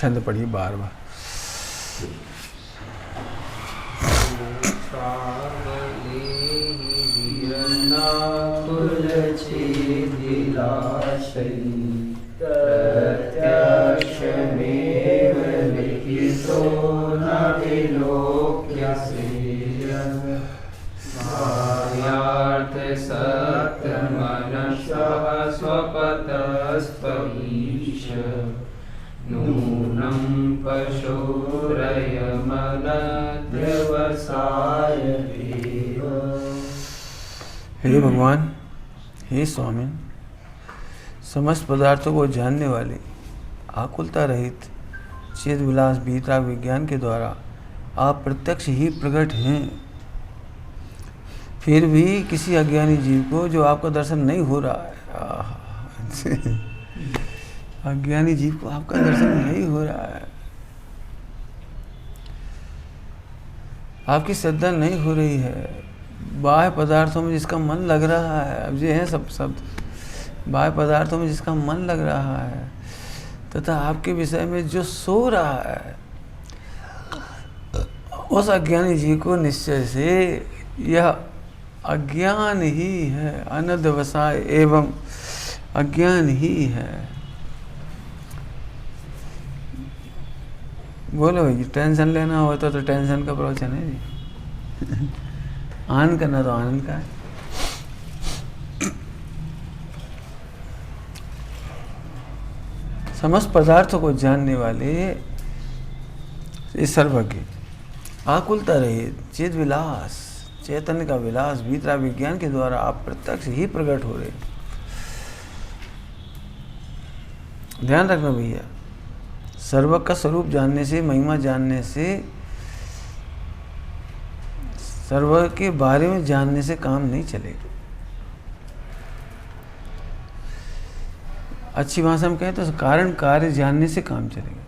छंद पढ़िए बार बार। नूनं पशुरयमनद्रवसाय देव। हे भगवान, हे स्वामी, समस्त पदार्थों को जानने वाले, आकुलता रहित, चेत विलास बीतराग विज्ञान के द्वारा आप प्रत्यक्ष ही प्रकट हैं। फिर भी किसी अज्ञानी जीव को जो आपका दर्शन नहीं हो रहा है, अज्ञानी जीव को आपका दर्शन नहीं हो रहा है, आपकी श्रद्धा नहीं हो रही है, बाह्य पदार्थों में जिसका मन लग रहा है, अब ये हैं सब शब्द, बाह्य पदार्थों में जिसका मन लग रहा है तथा आपके विषय में जो सो रहा है, उस अज्ञानी जीव को निश्चय से यह अज्ञान ही है, अनध्यवसाय एवं अज्ञान ही है। बोलो भाई, टेंशन लेना होता तो टेंशन का प्रवचन है जी, आनंद करना तो आनंद का है। समस्त पदार्थों को जानने वाले सर्वज्ञ, आकुलता रहित, चेत विलास, चैतन्य का विलास भीतरा विज्ञान के द्वारा आप प्रत्यक्ष ही प्रकट हो रहे। ध्यान रखना भैया, सर्व का स्वरूप जानने से, महिमा जानने से, सर्व के बारे में जानने से काम नहीं चलेगा। अच्छी भाषा में कहें तो कारण कार्य जानने से काम चलेगा।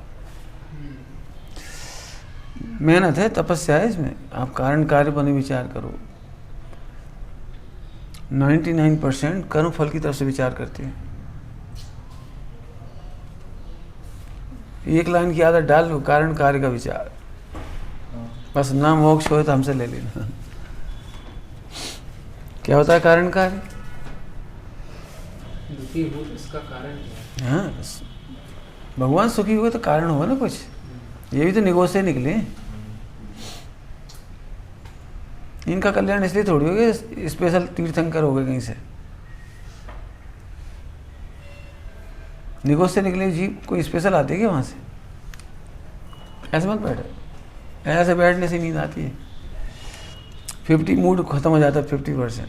मेहनत है, तपस्या है इसमें, आप कारण कार्य पर विचार करो। 99% कर्म फल की तरफ से विचार करते हैं। एक लाइन की आदत डाल लो, कारण कार्य का विचार, बस ना मोक्ष हो तो हमसे ले लेना। क्या होता है कारण कार्य? दुखी हो तो इसका कारण क्या है? हाँ, भगवान सुखी हुए तो कारण होगा ना कुछ, ये भी तो निगोज से निकले। इनका कल्याण इसलिए थोड़ी हो गया स्पेशल तीर्थंकर हो गए कहीं से, निगोज से निकले जीव कोई स्पेशल आती है क्या वहाँ से? ऐसे मत बैठे, ऐसे बैठने से नींद आती है। 50 मूड खत्म हो जाता है, 50%।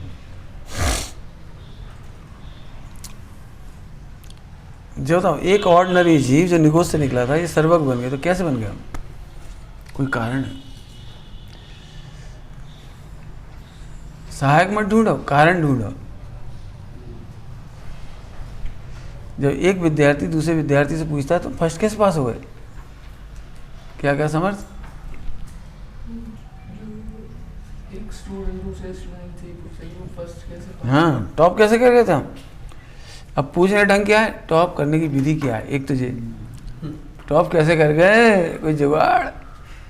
जो बताओ, एक ऑर्डिनरी जीव जो निगोज से निकला था ये सर्वज्ञ बन गया, तो कैसे बन गया? कोई कारण है। सहायक मत ढूंढो, कारण ढूंढो। जब एक विद्यार्थी दूसरे विद्यार्थी से पूछता है तो फर्स्ट कैसे पास हो गए, क्या क्या समर्थ? एक स्टूडेंट दूसरे स्टूडेंट से पूछे वो फर्स्ट कैसे पास? हाँ, टॉप कैसे कर गए थे हम? अब पूछने का ढंग क्या है, टॉप करने की विधि क्या है? एक तुझे टॉप कैसे कर गए, कोई जुगाड़?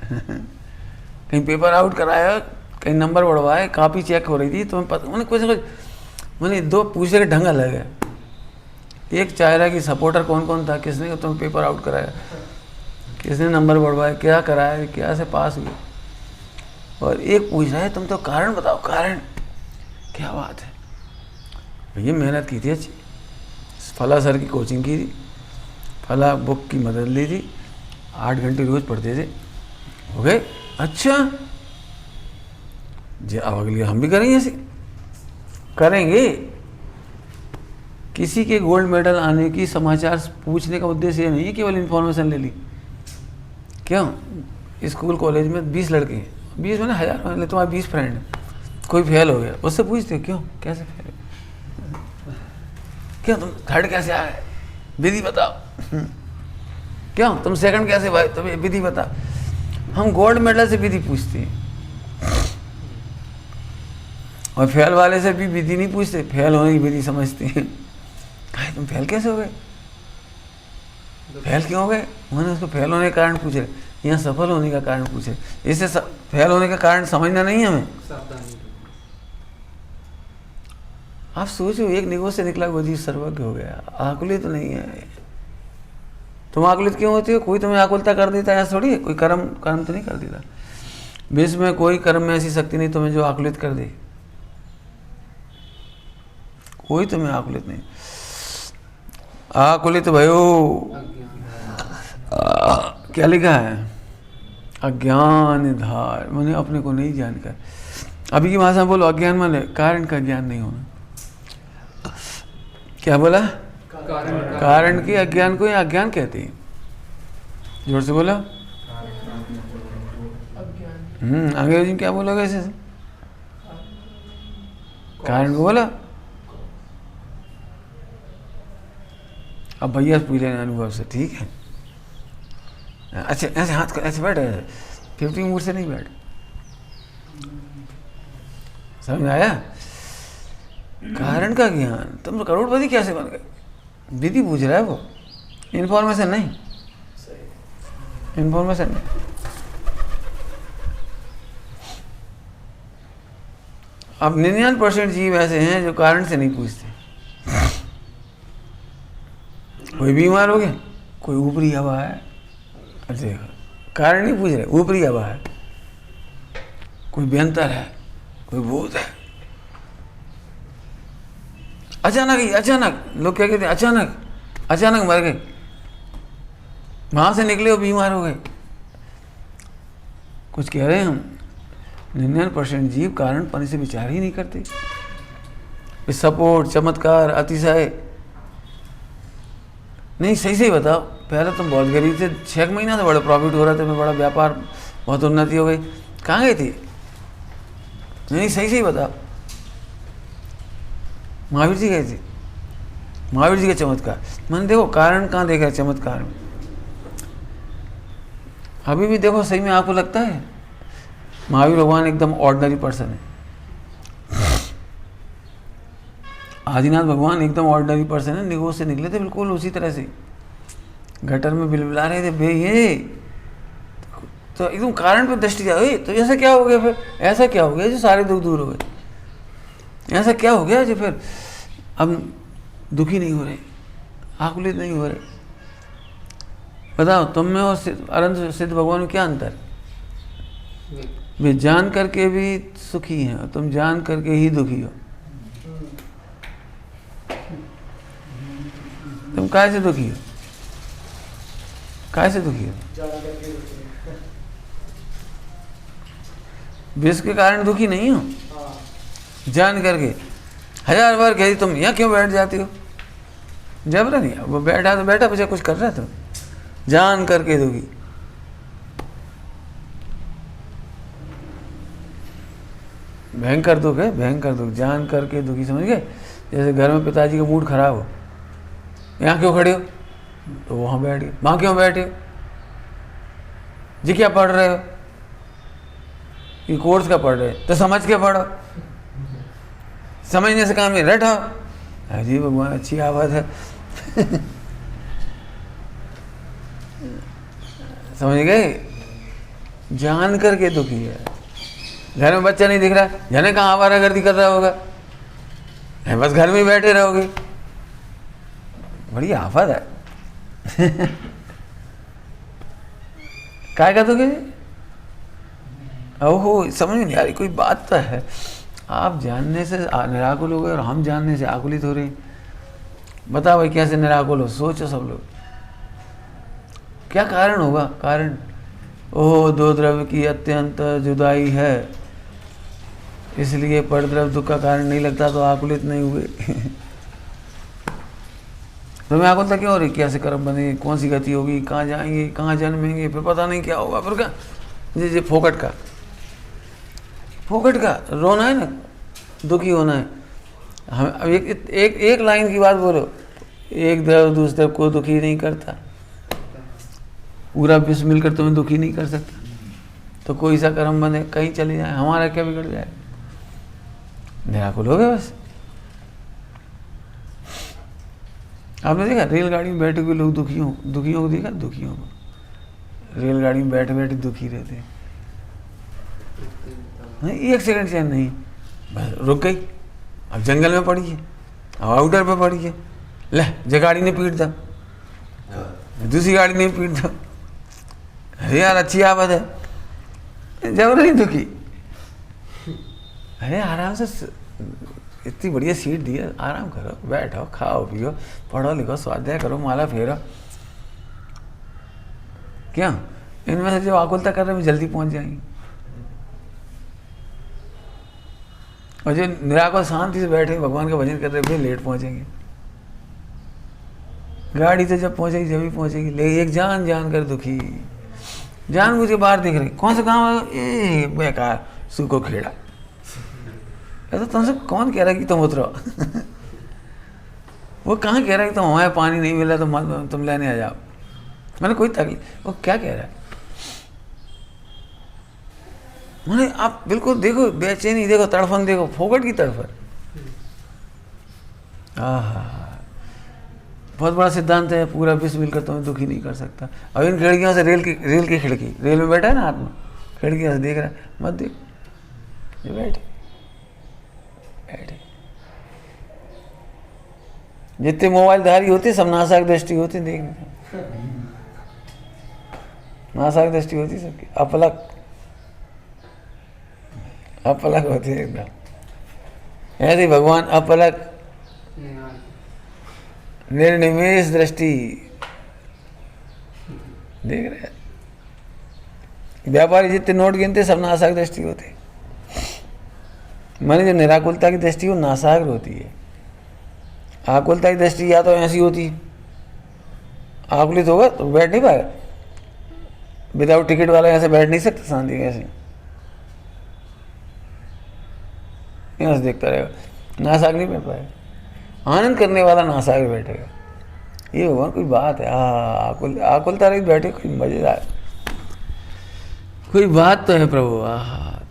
कहीं पेपर आउट कराया, कहीं नंबर बढ़वाए, कॉपी चेक हो रही थी, तुम्हें पता मैंने कुछ मैंने दो पूछने का ढंग अलग है। एक चाह रहा कि सपोर्टर कौन कौन था, किसने तुम्हें पेपर आउट कराया, किसने नंबर बढ़वाए, क्या कराया, क्या से पास हुए, और एक पूछ रहा है तुम तो कारण बताओ, कारण क्या बात है। भैया मेहनत की थी अच्छी, फला सर की कोचिंग की थी, फला बुक की मदद ली थी, 8 घंटे रोज पढ़ते थे, हो गए। अच्छा जी, अब अगली हम भी करेंगे, ऐसे करेंगे। किसी के गोल्ड मेडल आने की समाचार पूछने का उद्देश्य ये नहीं है केवल इन्फॉर्मेशन ले ली। क्यों? स्कूल कॉलेज में 20 लड़के हैं, 20 मैंने 1000 मान ले, तुम्हारे 20 फ्रेंड हैं, कोई फेल हो गया, उससे पूछते हो क्यों, कैसे फेल, क्यों तुम थर्ड कैसे आए, विधि बताओ, क्यों तुम सेकंड कैसे भाई, तुम्हें विधि बता। हम गोल्ड मेडल से विधि पूछते हैं और फेल वाले से भी विधि नहीं पूछते, फेल होने की विधि समझते हैं। भाई तुम फेल कैसे हो गए, फेल क्यों हो गए? मैंने उसको फेल होने का कारण पूछ रहे, यहाँ सफल होने का कारण पूछे। इससे फेल होने का कारण समझना नहीं है हमें। आप सोचो, एक निगोह से निकला वो जीव सर्वज्ञ हो गया, आकुलित तो नहीं है। तुम आकुलित क्यों होती हो? कोई तुम्हें आकुलता कर देता है? ऐसा थोड़ी है, कोई कर्म तो नहीं कर देता। विश्व में कोई कर्म में ऐसी शक्ति नहीं तुम्हें जो आकुलित कर दे, कोई तुम्हें आकुलित नहीं। आकुलित भयो, क्या लिखा है? अज्ञान धार, मैंने अपने को नहीं जानकर। अभी की भाषा बोलो, अज्ञान माने कारण का ज्ञान नहीं होना। क्या बोला? कारण के अज्ञान को ही अज्ञान कहते हैं। जोर से बोला। अंग्रेजी में क्या बोलोगे ऐसे? कारण को बोला। अब भैया पूछ लेना अनुभव से, ठीक है? अच्छा, ऐसे हाथ कर, ऐसे बैठ, 50 मूड से नहीं बैठ। समझ आया? कारण का ज्ञान। तुम तो करोड़पति कैसे बन गए? विधि पूछ रहा है वो, इन्फॉर्मेशन नहीं। इन्फॉर्मेशन नहीं। अब 99% जीव ऐसे हैं जो कारण से नहीं पूछते। कोई बीमार हो गया, कोई ऊपरी हवा है, अच्छा कारण नहीं पूछ रहे, ऊपरी हवा है, कोई व्यंतर है, कोई भूत है। अचानक ही, अचानक लोग क्या कहते हैं, अचानक मर गए, वहां से निकले हो बीमार हो गए। कुछ कह रहे हैं हम, 99% जीव कारण पन से विचार ही नहीं करते। सपोर्ट, चमत्कार, अतिशय नहीं। सही बताओ, पहले तुम बहुत गरीब थे, 6 महीना से बड़ा प्रॉफिट हो रहा था, बड़ा व्यापार, बहुत उन्नति हो गई, कहाँ गए थे? नहीं, सही बताओ। महावीर जी गए थे, महावीर जी का चमत्कार। मैंने देखो कारण कहाँ देखा है चमत्कार में? अभी भी देखो, सही में आपको लगता है महावीर भगवान एकदम ऑर्डिनरी पर्सन है? आदिनाथ भगवान एकदम ऑर्डिनरी पर्सन है, निगोह से निकले थे बिल्कुल उसी तरह से, गटर में बिलबिला रहे थे बे ये, तो एकदम कारण पर दृष्टि जाए। तो ऐसा क्या हो गया फिर? ऐसा क्या हो गया जो सारे दुख दूर हो गए? ऐसा क्या हो गया जो फिर अब दुखी नहीं हो रहे, आकुलित नहीं हो रहे? बताओ, तुम में और अनंत सिद्ध भगवान में क्या अंतर? वे जान करके भी सुखी हैं और तुम जान करके ही दुखी हो। तुम काहे से दुखी हो? काहे से दुखी हो? विष के कारण दुखी नहीं हो, जान करके। 1000 बार कह दी, तुम यहाँ क्यों बैठ जाती हो? जबरन नहीं, वो बैठा तो बैठा, बच्चा कुछ कर रहा था, जान करके दुखी। भयंकर दुख है, भयंकर दुख, जान करके दुखी, समझ गए? जैसे घर में पिताजी का मूड खराब हो, यहाँ क्यों खड़े हो? तो वहाँ बैठ गए। वहाँ क्यों बैठे हो? जी क्या पढ़ रहे हो? ये कोर्स का पढ़ रहे, तो समझ के पढ़ो, समझने से काम नहीं, रटो। अजी भगवान, अच्छी आवाज़ है। समझ गए? जान करके दुखी है। घर में बच्चा नहीं दिख रहा, जाने कहाँ आवारागर्दी कर रहा होगा, बस घर में ही बैठे रहोगे, बड़ी आफत है। क्या कहते हो? ओहो, समझ में नहीं आ रही कोई बात तो है। आप जानने से निराकुल हो गए और हम जानने से आकुलित हो रहे हैं। बताओ भाई, कैसे निराकुल हो? सोचो सब लोग, क्या कारण होगा? कारण, ओह, 2 द्रव्य की अत्यंत जुदाई है, इसलिए पर द्रव्य दुख का कारण नहीं लगता, तो आकुलित नहीं हुए। तो मैं आकुलता क्यों हो रही? कैसे कर्म बने, कौन सी गति होगी, कहाँ जाएंगे, कहाँ जन्मेंगे, फिर पता नहीं क्या होगा, फिर क्या? जी फोकट का रोना है ना, दुखी होना है। हम अब एक लाइन की बात बोलो, एक द्रव्य दूसरे को दुखी नहीं करता, पूरा विश्व मिलकर तुम्हें दुखी नहीं कर सकता। तो कोई सा कर्म बने, कहीं चले जाए, हमारा क्या बिगड़ जाए? निराकुल हो गए बस। आपने देखा रेलगाड़ी में बैठे हुए लोग दुखियों को देखा, दुखियों को रेलगाड़ी में बैठे बैठे दुखी रहते हैं। नहीं, एक सेकंड चैन नहीं, बस रुक गई, अब जंगल में पड़ी है, अब आउटर पे पड़ी है, ले जो गाड़ी ने पीट दा, दूसरी गाड़ी ने पीट दा। अरे यार अच्छी आवाज़ है, जब नहीं दुखी। अरे आराम से, इतनी बढ़िया सीट दी है, आराम करो, बैठो, खाओ पियो, पढ़ो लिखो, स्वाध्याय करो, माला फेरो। क्या इनमें से जो आकुलता कर रहे हैं जल्दी पहुंच जाएंगे, और जो निराकुल शांति से बैठे भगवान का भजन कर रहे वे लेट पहुंचेंगे। गाड़ी तो जब पहुंचेगी जब ही पहुंचेगी, ले एक जान जान कर दुखी, जान मुझे बाहर देख रहे, कौन सा गाँव है, ए बेकार सूखो खेड़ा। तो तुमसे कौन कह रहा है कि तुम उतरो? वो कहाँ कह रहा है कि तुम हमारे पानी नहीं मिला तो तुम लेने आ जाओ, मैंने कोई तकलीफ, वो क्या कह रहा है? मैंने आप बिल्कुल देखो बेचैनी, देखो तड़फन, देखो फोकट की तड़फन। बहुत बड़ा सिद्धांत है, पूरा विश्व मिलकर तुम्हें दुखी नहीं कर सकता। अब इन खिड़कियों से रेल की खिड़की, रेल में बैठा है ना आत्मा, खिड़कियों से देख रहा है, मत देख, बैठे बैठे। जितने मोबाइल धारी होते सब नासाक दृष्टि होती, देख नहीं, नासाक दृष्टि होती सबकी, अपलक अपलक होती है एकदम। ऐसे ही भगवान अपलक निर्निमेष दृष्टि देख रहे हैं। व्यापारी जितने नोट गिनते सब नासाक दृष्टि होती, माने जो निराकुलता की दृष्टि वो नासाग्र होती है। आकुलता की दृष्टि या तो ऐसी होती, आकुलित होगा तो बैठ नहीं पाएगा, विदाउट टिकट वाला ऐसे बैठ नहीं सकता शांति कैसे, यहाँ से देखता रहेगा, नासाग्र नहीं बैठ पाएगा। आनंद करने वाला नासाग्र बैठेगा। ये भगवान कोई बात है, आकुलता रही बैठे, कोई मजेदार, कोई बात तो है प्रभु।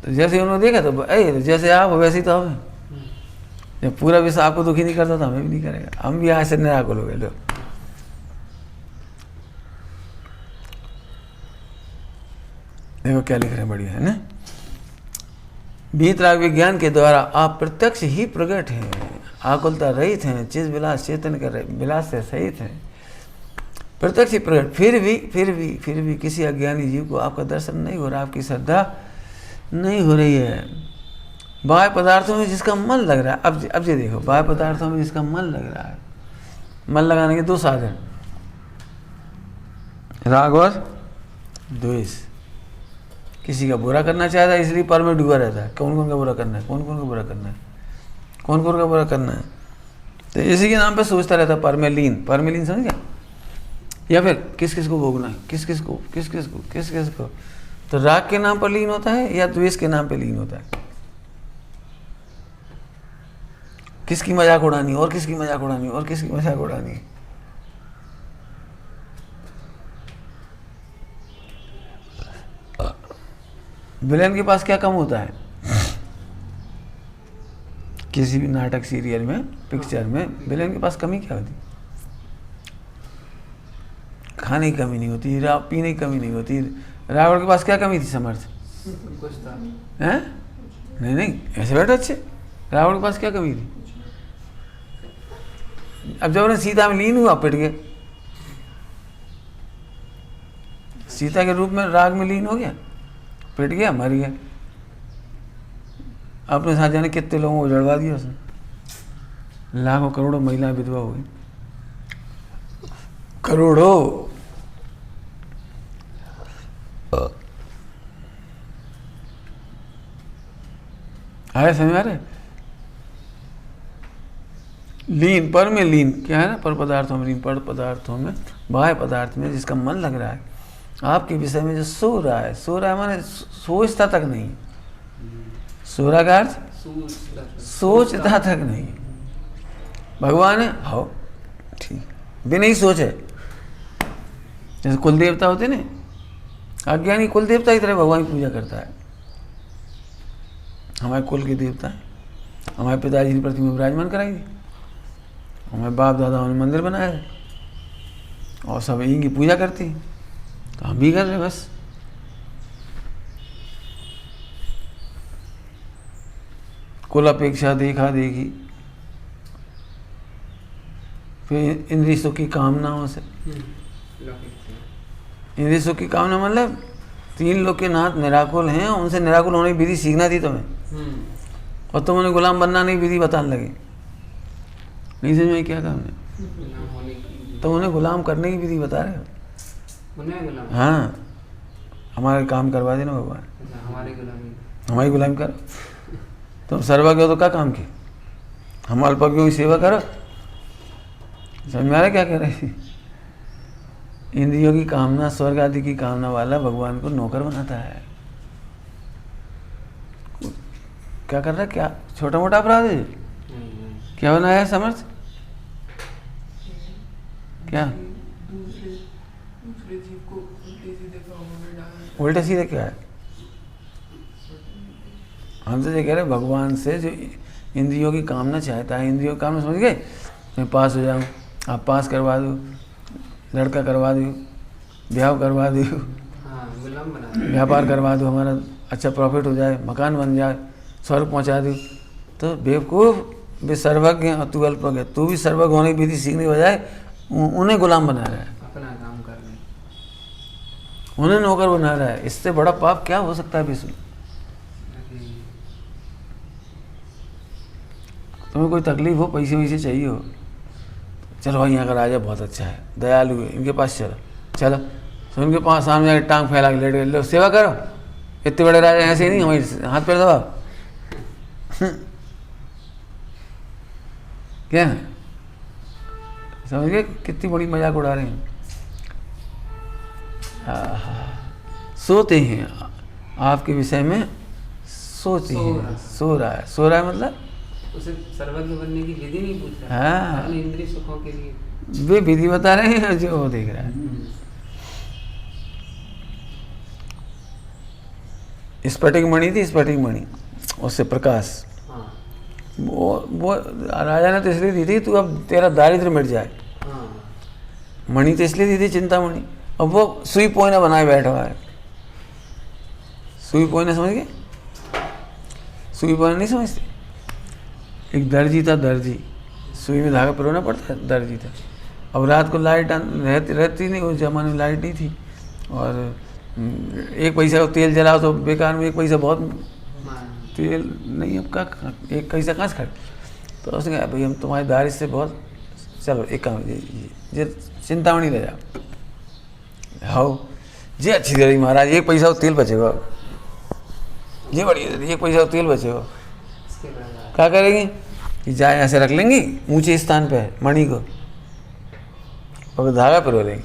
तो जैसे उन्होंने देखा तो जैसे आप वैसे ही तो हमें, जब पूरा विश्व आपको दुखी नहीं करता तो हमें भी नहीं करेगा, हम भी यहाँ से निराकुल हो गए। लो देखो क्या लिख रहे हैं, बढ़िया है ना। वीतराग विज्ञान के द्वारा आप प्रत्यक्ष ही प्रकट हैं, आकुलता रहित हैं, चिज विलास चेतन कर रहे, विलास से सहित हैं, प्रत्यक्ष ही प्रकट। फिर भी किसी अज्ञानी जीव को आपका दर्शन नहीं हो रहा, आपकी श्रद्धा नहीं हो रही है। बाह्य पदार्थों में जिसका मन लग रहा है, अब ये देखो, बाह्य पदार्थों में जिसका मन लग रहा है, मन लगाने के दो साधन, राग और द्वेष। किसी का बुरा करना चाहता है इसलिए पर में डूबा रहता है, कौन कौन का बुरा करना है, कौन कौन का बुरा करना है, कौन कौन का बुरा करना है, तो इसी के नाम पे सोचता रहता है, पर में लीन समझ गया। या फिर किस किस को भोगना है, किस किस को, तो राग के नाम पर लीन होता है या द्वेष के नाम पे लीन होता है। किसकी मजाक उड़ानी और किसकी मजाक उड़ानी और किसकी मजाक उड़ानी। विलेन के पास क्या कम होता है किसी भी नाटक सीरियल में पिक्चर में, विलेन के पास कमी क्या होती? खाने की कमी नहीं होती, पीने की कमी नहीं होती। रावण के पास क्या कमी थी? समर्थ हैं? नहीं ऐसे बैठो अच्छे। रावण के पास क्या कमी थी? अब जब उन्हें सीता में लीन हुआ पिट गए, सीता के रूप में राग में लीन हो गया, पिट गया, मर गया। अपने साथ जाने कितने लोगों को उजड़वा दिया उसने, लाखों करोड़ों महिलाएं विधवा हो गई, करोड़ों। आया समझ आ रहे? लीन, पर में लीन क्या है ना, पर पदार्थों में लीन, पर पदार्थों में, बाह्य पदार्थ में जिसका मन लग रहा है, आपके विषय में जो सो रहा है माने सोचता तक नहीं, सो रहा का अर्थ सोचता तक नहीं। भगवान है, हो ठीक, बिना ही सोचे। जैसे कुल देवता होते ना, अज्ञानी कुल देवता की तरह भगवान की पूजा करता है। हमारे कुल के देवता है, हमारे पिताजी ने पृथ्वी में विराजमान कराई थी, हमारे बाप दादाओं ने मंदिर बनाया है और सब इनकी पूजा करती, तो हम भी कर रहे बस। कुल अपेक्षा देखा देखी, फिर इंद्रिय सुख की कामनाओं से। इंद्रिय सुख की कामना मतलब 3 लोग के नाथ निराकुल हैं, उनसे निराकुल होने की विधि सीखना थी तुम्हें, और तुम उन्हें गुलाम बनना नहीं विधि बताने लगे। नहीं समझ में क्या काम है? तो उन्हें गुलाम करने की विधि बता रहे हो। हाँ, हमारे काम करवा देना भगवान, हमारी गुलामी करो। तुम सर्वज्ञ हो तो क्या काम किए? हम अल्पज्ञों की सेवा करो। समझ में आ रहा क्या कह रहे? इंद्रियों की कामना, स्वर्ग आदि की कामना वाला भगवान को नौकर बनाता है। क्या कर रहा है? क्या छोटा मोटा अपराध है? क्या बनाया है समर्थ? क्या दूसरे जीव को उल्टे सीधे कामों में डालना। उल्टे सीधे क्या है? हम तो ये कह रहे भगवान से जो इंद्रियों की कामना चाहता है, इंद्रियों की कामना समझ गए? मैं पास हो जाऊँ, आप पास करवा दो, लड़का करवा दो, ब्याह करवा दो, व्यापार करवा दो, हमारा अच्छा प्रॉफिट हो जाए, मकान बन जाए, स्वर्ग पहुंचा दो। तो बेवकूफ़, वे सर्वज्ञ और तू अल्पज्ञ। तू भी सर्वज्ञ होने की विधि सीखने के बजाय उन्हें गुलाम बना रहा है, अपना काम कर रहे हैं, उन्हें नौकर बना रहा है। इससे बड़ा पाप क्या हो सकता है विष्णु? तुम्हें कोई तकलीफ हो, पैसे वैसे चाहिए हो, चलो भाई यहाँ का राजा बहुत अच्छा है, दयालु है, इनके पास चलो चलो। तो उनके पास सामने जाकर टांग फैला के लेट गए, लो सेवा करो। इतने बड़े राजा ऐसे ही नहीं, हमारे हाथ पैर दबाओ। क्या है? समझ गए कितनी बड़ी मजाक उड़ा रहे हैं? सोते हैं आपके विषय में, सोते हैं, सो रहा है। सो रहा है मतलब उसे सर्वज्ञ बनने की विधि नहीं पूछ रहा, हाँ, इंद्रिय सुखों के लिए वे विधि बता रहे हैं जो वो देख रहा है। स्फटिक मणि थी, स्फटिक मणि, उससे प्रकाश। वो राजा ने तो इसलिए दी थी, तू अब तेरा दारिद्र्य मिट जाए। मणि तो इसलिए दी थी, चिंतामणि। अब वो सुई पोइना बनाए बैठा हुआ है। सुई पोइना समझ गए? सुई पोइना नहीं समझते? एक दर्जी था, दर्जी, सुई में धागा पिरोना पड़ता है, दर्जी था। अब रात को लाइट रहती नहीं, उस जमाने में लाइट नहीं थी, और 1 पैसा का तेल जलाओ तो बेकार में 1 पैसा बहुत तेल नहीं, अब का 1 पैसा कहाँ से खर्च। तो उसने कहा भाई हम तुम्हारी दारिश से बहुत, चलो एक काम, ये चिंतामणि ले जाओ। हाँ जी, अच्छी रही महाराज, 1 पैसा का तेल बचेगा, ये बढ़िया, 1 पैसा का तेल बचेगा। क्या करेंगे कि जाए ऐसे रख लेंगी ऊंचे स्थान पे मणि को, और धागा पिरो लेंगे।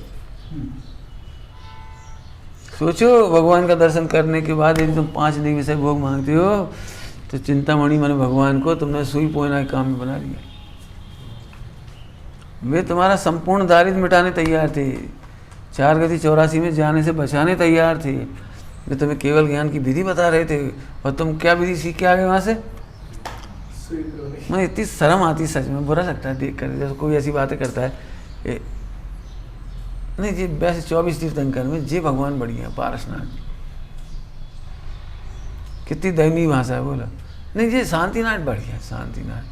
सोचो भगवान का दर्शन करने के बाद यदि तुम 5 दिन से भोग मांगते हो, तो चिंतामणि माने भगवान को तुमने सुई पोइना के काम में बना दिया। वे तुम्हारा संपूर्ण दारिद्र्य मिटाने तैयार थे, 4 गति 84 में जाने से बचाने तैयार थे। वे तुम्हें केवल ज्ञान की विधि बता रहे थे, और तुम क्या विधि सीख के आ गए वहाँ से? मैं इतनी शर्म आती सच में, बुरा लगता है देख कर, जैसे कोई ऐसी बातें करता है। नहीं जी, वैसे 24 तीर्थंकर में जी भगवान बढ़िया, पारसनाथ, कितनी दयनीय भाषा है, बोला नहीं जी शांतिनाथ बढ़िया, शांतिनाथ।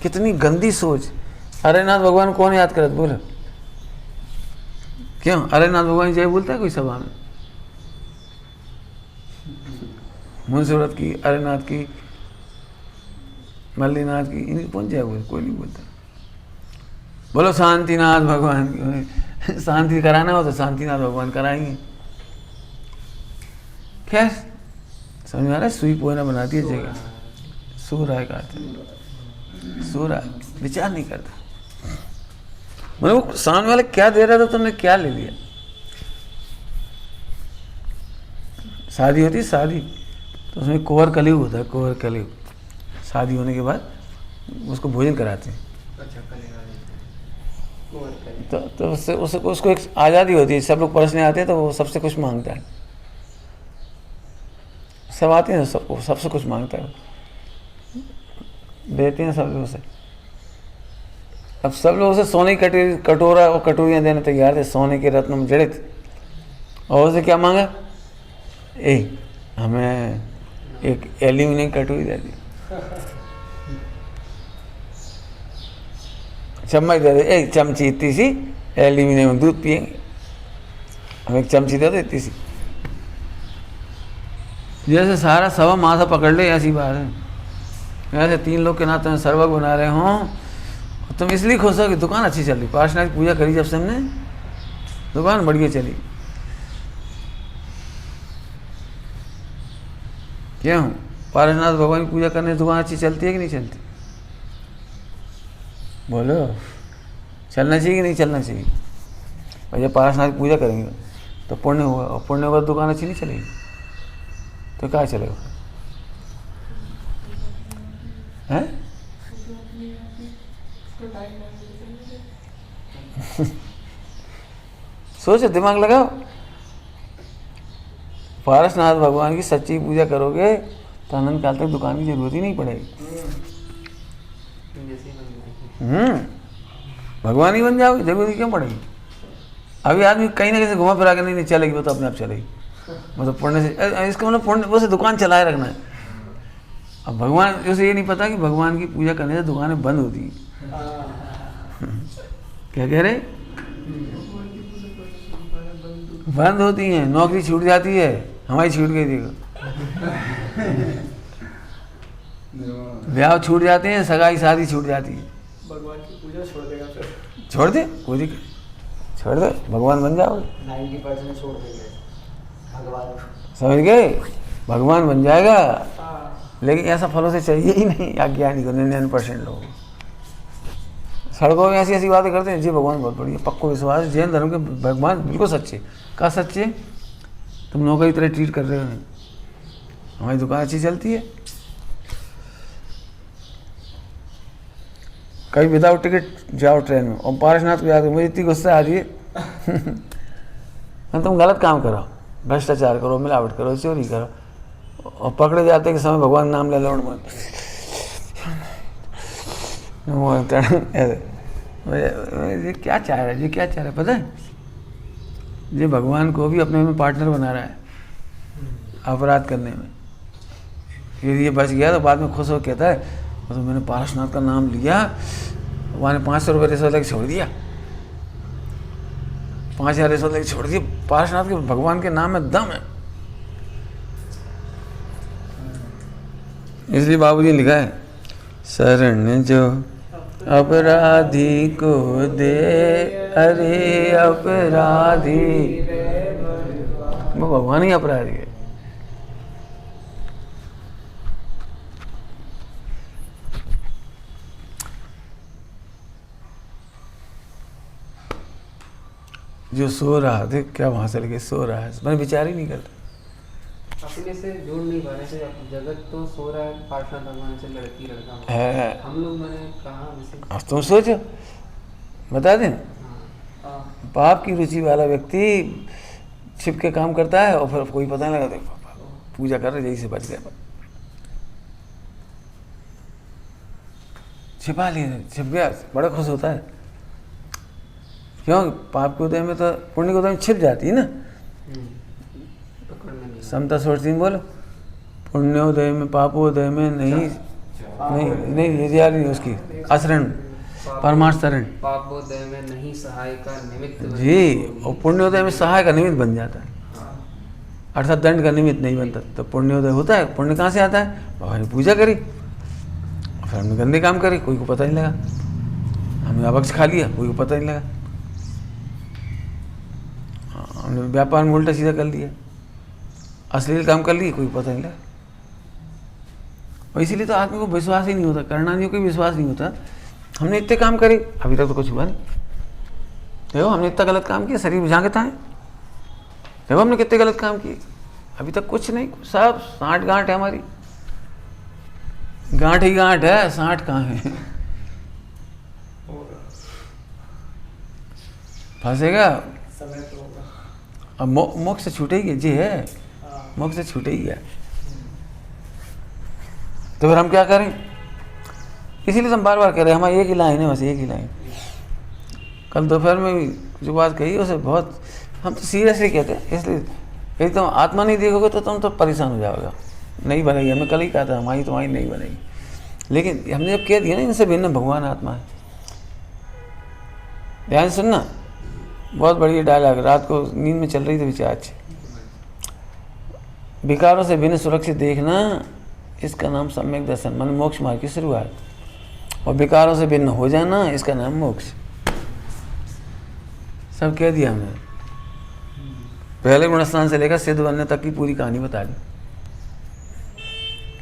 कितनी गंदी सोच। अरेनाथ भगवान कौन याद करत, बोलो क्यों? अरेनाथ भगवान जय बोलता है कोई सभा में? मुंसुरत की, अरेनाथ की, मल्लीनाथ की, इन्हीं कौन जय बोल? कोई नहीं बोलता। बोलो शांतिनाथ भगवान की। शांति कराना हो तो शांतिनाथ भगवान कराएंगे। खैर समझ में आ रहा है? सुई पोइना बनाती है जगह। सो रहा है कहते, सो रहा है, विचार नहीं करता। मतलब सामने वाले क्या दे रहा था, तुमने क्या ले लिया? शादी होती है, शादी तो उसमें कोहर कलयुग होता है, कोहर कलयुग। शादी होने के बाद उसको भोजन कराते हैं। तो उसको एक आज़ादी होती है, सब लोग परसने आते हैं तो वो सबसे कुछ मांगता है। सब आते हैं सबको, सबसे कुछ मांगता है, देते हैं सब लोग से। अब सब लोग उसे सोने की कटोरा और कटोरियाँ देने तैयार थे, सोने के रत्न में जड़ित। और उसे क्या मांगा? हमें एक एल्यूमिनियम कटोरी दे दी, चम्मच दे दे, एक चमची इतनी सी एल्यूमिनियम, दूध पिएंगे, हमें एक चमची दे दो इतनी सी। जैसे सारा सवा माथा पकड़ ले, ऐसी बात है। ऐसे 3 लोग के नाथ तुम्हें सर्वक बना रहे हों, तुम इसलिए खुश हो कि दुकान अच्छी चल रही। पार्श्वनाथ की पूजा करी जब से हमने, दुकान बढ़िया चली। क्यों? पार्श्वनाथ भगवान की पूजा करने दुकान अच्छी चलती है कि नहीं चलती? बोलो, चलना चाहिए कि नहीं चलना चाहिए? और जब पार्श्वनाथ की पूजा करेंगे तो पुण्य होगा, और पुण्य होगा दुकान अच्छी नहीं चलेगी तो क्या चलेगा? हैं? सोचो, दिमाग लगाओ। पारसनाथ भगवान की सच्ची पूजा करोगे तो अनंत काल तक दुकान की जरूरत ही नहीं पड़ेगी। भगवान ही बन जाओगे, जरूरत ही क्यों पड़ेगी? अभी आदमी कहीं ना कहीं से घुमा फिरा के नहीं चलेगी, वो तो अपने आप चलेगी। मतलब पुण्य से, इसका मतलब पुण्य उसे दुकान चलाए रखना है। अब भगवान, उसे ये नहीं पता कि भगवान की पूजा करने से दुकानें बंद होती हैं। क्या कह रहे? बंद होती हैं, नौकरी छूट जाती है, हमारी छूट गई। देखो, ब्याह छूट जाते हैं, सगाई शादी छूट जाती है। भगवान की पूजा छोड़ देगा फिर? छोड़ दे, कोई दिक्कत, छोड़ दे, भगवान बन जाओगे। 90% छोड़ देंगे भगवान, समझ गए? भगवान बन जाएगा। लेकिन ऐसा फलों से चाहिए ही नहीं अज्ञानी को, 99% लोग सड़कों में ऐसी ऐसी बातें करते हैं। जी भगवान बहुत बढ़िया, पक्को विश्वास, जैन धर्म के भगवान बिल्कुल सच्चे। कहाँ सच्चे? तुम नौकरी की तरह ट्रीट कर रहे हो, हमारी दुकान अच्छी चलती है। कभी विदाउट टिकट जाओ ट्रेन में और पारसनाथ को जाकर मुझे इतनी गुस्सा आ रही है तुम गलत काम करो, भ्रष्टाचार करो, मिलावट करो, चोरी करो, और पकड़े जाते कि समय भगवान नाम ले लो, ये क्या चाह रहा है? ये क्या चाह रहा है पता है? ये भगवान को भी अपने में पार्टनर बना रहा है अपराध करने में। फिर ये बच गया तो बाद में खुश हो कहता है तो मैंने पारसनाथ का नाम लिया, वहाँ ने 500 रुपये रिश्वत लेके छोड़ दिया, 5000 रिश्वत लेके छोड़ दिया। पारसनाथ के भगवान के नाम में दम है। इसलिए बाबूजी ने लिखा है, शरण जो अपराधी को दे, अरे अपराधी, वो भगवान ही अपराधी है। जो सो रहा, देख क्या वहां से लेके सो रहा है, मैंने विचार ही नहीं करता। अपने से जोड़ नहीं पा रहे थे। जगत तो सो रहा है, पार्टनर भगवान से लड़की लड़का है, हम लोग मैंने कहा वैसे। अब तुम सोचो, बता दें, पाप की रुचि वाला व्यक्ति छिप के काम करता है और फिर कोई पता नहीं लगा, पूजा कर रहे यही से बच गया, छिपा लिए, छिप गया, बड़ा खुश होता है। क्यों? पाप के उदय में तो पुण्य के उदय में छिप जाती है ना। समता सोचती बोलो, पुण्योदय में पापोदय में नहीं ये यार नहीं उसकी आचरण परमाचरण पापोदय में नहीं सहाय का निमित्त जी, और पुण्योदय में सहाय का निमित्त बन जाता है, अर्थात दंड का निमित्त नहीं बनता। तो पुण्योदय होता है, पुण्य कहाँ से आता है? भगवान ने पूजा करी, फिर हमने गंदे काम करे, कोई को पता नहीं लगा, हमने अवक्ष खा लिया, कोई को पता नहीं लगा, हमने व्यापार में उल्टा सीधा कर लिया, अश्लील काम कर लिए, कोई पता नहीं लगा। और इसीलिए तो आदमी को विश्वास ही नहीं होता, करणानियों को विश्वास नहीं होता। हमने इतने काम करे, अभी तक तो कुछ हुआ नहीं। देखो हमने इतना गलत काम किया, शरीर झांकता है, देखो हमने कितने गलत काम किए, अभी तक कुछ नहीं, सब साठ गांठ है हमारी, गांठ ही गांठ है, साठ कहाँ है? फंसेगा अब, मोक्ष से छूटेगी जी है, मोक्ष से छूटेगी है। तो फिर हम क्या करें? इसीलिए हम बार बार कह रहे हैं, हमारी एक ही लाइन है, बस एक ही लाइन, कल दोपहर में भी जो बात कही उसे बहुत हम तो सीरियसली कहते हैं, इसलिए यदि तुम आत्मा नहीं देखोगे तो तुम तो परेशान हो जाओगे, नहीं बनेगी। हमें कल ही कहा था हमारी तुम्हारी नहीं बनेगी, लेकिन हमने जब कह दिया ना इनसे भिन्न भगवान आत्मा है। ध्यान सुनना, बहुत बढ़िया डायलॉग, रात को नींद में चल रही थी विचार। विकारों से भिन्न सुरक्षित देखना, इसका नाम सम्यक दर्शन, मन मोक्ष मार्ग की शुरुआत। और विकारों से भिन्न हो जाना, इसका नाम मोक्ष। सब कह दिया हमने, पहले गुणस्थान से लेकर सिद्ध बनने तक की पूरी कहानी बता दी।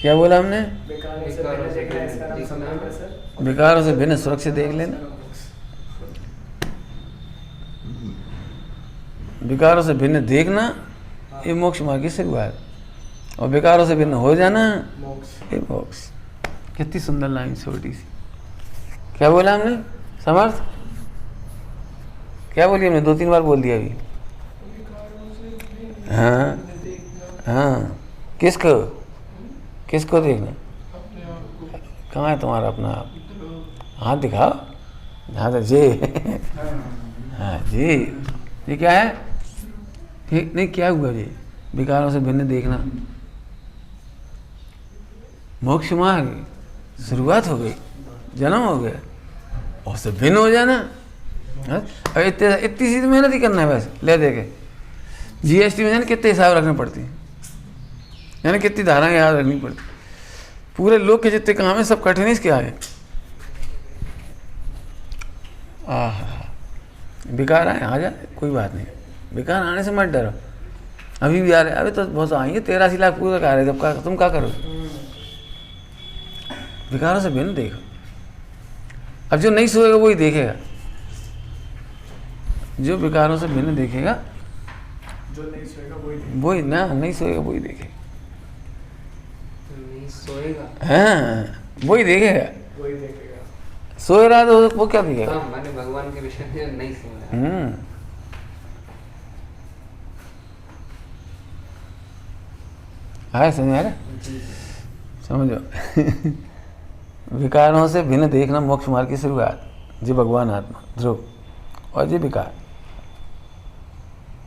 क्या बोला हमने? विकारों से भिन्न सुरक्षित देख लेना, विकारों से भिन्न देखना, ये मोक्ष मार्ग की शुरुआत। और विकारों से भिन्न हो जाना, ये मोक्ष। कितनी सुंदर लाइन, छोटी सी। क्या बोला हमने? समर्थ क्या बोली हमने? 2-3 बार बोल दिया अभी। हाँ हाँ, किसको किसको देखना? कहाँ है तुम्हारा अपना आप? हाथ दिखाओ। हाँ तो जी हाँ जी, ये क्या है? ठीक नहीं, क्या हुआ जी? विकारों से भिन्न देखना, मोक्ष मार्ग शुरुआत हो गई, जन्म हो गया, और से भिन्न हो जाना। इतनी सी तो मेहनत ही करना है बस। ले देखे जीएसटी में जाने कितने हिसाब रखने पड़ती हैं, यानी कितनी धाराएं याद रखनी पड़ती। पूरे लोग के जितने काम है सब कठिन इसके आगे। विकार आए आ जाए, कोई बात नहीं, विकार आने से मत डरो। अभी भी आ रहे, अभी तो बहुत आएंगे, 83 लाख पूरा आ रहे, जब तुम क्या करो? विकारों से भिन्न देखो। अब जो नहीं सोएगा वही देखेगा, जो विकारों से भिन्न देखेगा, जो नहीं सोएगा वही वही ना, नहीं सोएगा वही देखेगा, नहीं सोएगा, हाँ वही देखेगा। वही देखेगा। सोए रहा तो वो क्या देखेगा? हाँ, मैंने भगवान के विषय में नहीं सोया। आया समझ आ रहा? समझो विकारों से भिन्न देखना मोक्ष मार्ग की शुरुआत। जी भगवान आत्मा ध्रुव और जी विकार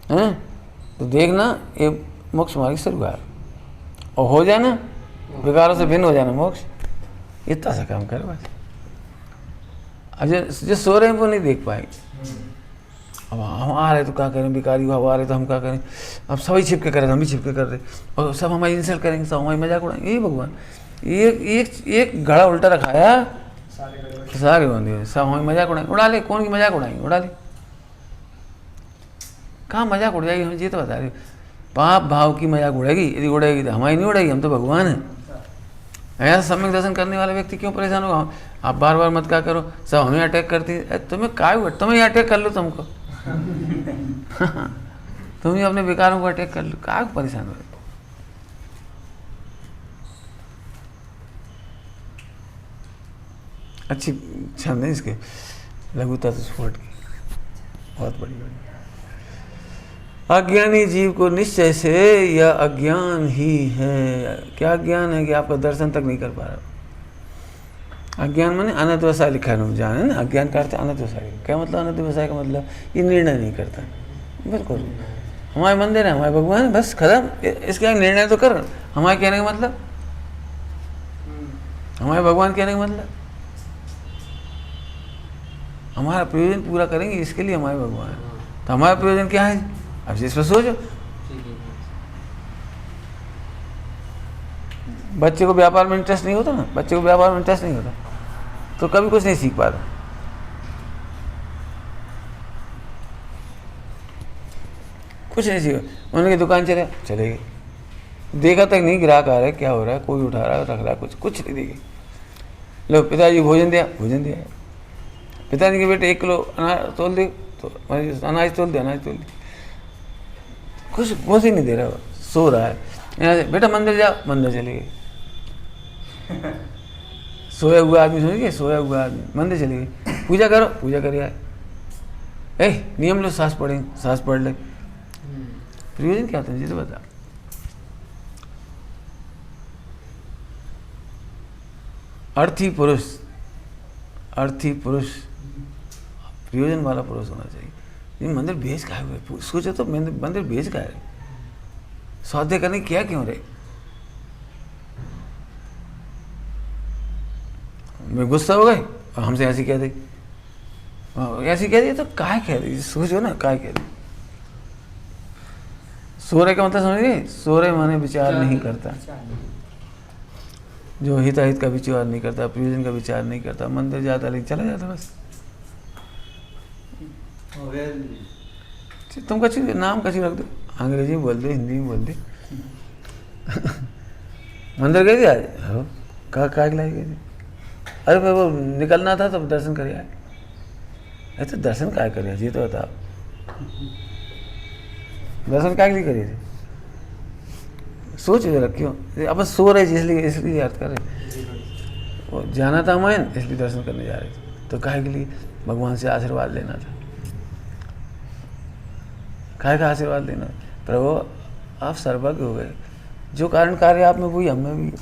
हैं, तो देखना ये मोक्ष मार्ग की शुरुआत। और हो जाना, विकारों से भिन्न हो जाना मोक्ष। इतना सा काम कर बस। अब जो सो रहे हैं वो नहीं देख पाएंगे। अब हम आ रहे तो क्या करें, बिकारी हुआ आ रहे तो हम क्या करें, अब सभी छिपके कर रहे, हम भी छिपके कर रहे, और सब हमारी इंसल्ट करेंगे, सब हमारी मजाक उड़ाएंगे। यही भगवान, एक घड़ा उल्टा रखाया, सारे बंदे सब हमारी मजाक उड़ाएंगे। उड़ा ले, कौन की मजाक उड़ाएंगे? उड़ा ले, कहाँ मजाक उड़ जाएगी? हम ये तो बता रहे, पाप भाव की मजाक उड़ेगी। यदि उड़ेगी तो हमारी नहीं उड़ेगी, हम तो भगवान हैं। ऐसा सम्यक दर्शन करने वाला व्यक्ति क्यों परेशान होगा? आप बार बार मत क्या करो, सब हमें अटैक करती है। तुम्हें क्या हुआ? तुम्हें अटैक कर लो तुमको तुम ही अपने विकारों को अटैक कर लो, क्या परेशान हो? अच्छी छंद है इसके, लघुता तो स्फोट की, बहुत बड़ी बड़ी। अज्ञानी जीव को निश्चय से यह अज्ञान ही है। क्या अज्ञान है? कि आपका दर्शन तक नहीं कर पा रहा। अज्ञान माने अनद्वसाय लिखा है, जाने ना, अज्ञान का अर्थ अनद्वसाय। क्या मतलब अनद्वसाय का? मतलब ये निर्णय नहीं करता। बिल्कुल, हमारे मंदिर है, हमारे भगवान है, बस खत्म। इसके निर्णय तो कर। हमारे कहने का मतलब, हमारे भगवान कहने का मतलब हमारा प्रयोजन पूरा करेंगे, इसके लिए हमारे भगवान है। तो हमारा प्रयोजन क्या है? अब जिस पर सोचो। बच्चे को व्यापार में इंटरेस्ट नहीं होता ना, बच्चे को व्यापार में इंटरेस्ट नहीं होता तो कभी कुछ नहीं सीख पाता। कुछ नहीं सीखा। उनकी दुकान चलेगी, देखा तक नहीं ग्राहक आ रहा है, क्या हो रहा है, कोई उठा रहा है, रख रहा है, कुछ नहीं देखी। लो पिताजी भोजन दिया, पिताजी के बेटे 1 किलो अनाज तोल दे, तो अनाज तोल दे, कुछ ही नहीं दे रहा, सो रहा है। यहाँ से बेटा मंदिर जाओ, मंदिर चले गए। सोया हुआ आदमी, समझिए, सोया हुआ आदमी मंदिर चले गए। पूजा करो, पूजा कर आए। नियम लो, सांस पढ़ेंगे, सांस पढ़ ले। प्रयोजन क्या होता है? मुझे तो बता। अर्थी पुरुष प्रयोजन वाला पुरुष होना चाहिए। ये मंदिर बेच का है, सोचो तो मंदिर बेच का है, सौदे करने क्या क्यों रहे? मैं गुस्सा हो गए और हमसे ऐसी कह दी, ऐसी कह दी तो काय कह दी, सोचो ना काय कह दी। सोरे का मतलब समझिए, सोरे माने विचार नहीं करता, जो हिताहित का विचार नहीं करता, प्रयोजन का विचार नहीं करता, मंदिर जाता लेकिन चला जाता बस। तुम कच्ची नाम कच्ची रख दो, अंग्रेजी में बोल दो, हिंदी में बोल दो। मंदिर गई थी आज? हो कहा लाई गई थी? अरे भाई वो निकलना था तो दर्शन कर आए। अरे तो दर्शन क्या करिए जी, तो बताओ दर्शन क्या लिए करिए? सोच जरा क्यों अपन सो रहे इसलिए याद कर रहे। वो जाना था हमें इसलिए दर्शन करने जा रहे थे, तो काहे के लिए? भगवान से आशीर्वाद लेना था। काहे का आशीर्वाद लेना? प्रभु आप सर्वज्ञ हो गए, जो कारण कार्य आप में वही हम में भी है।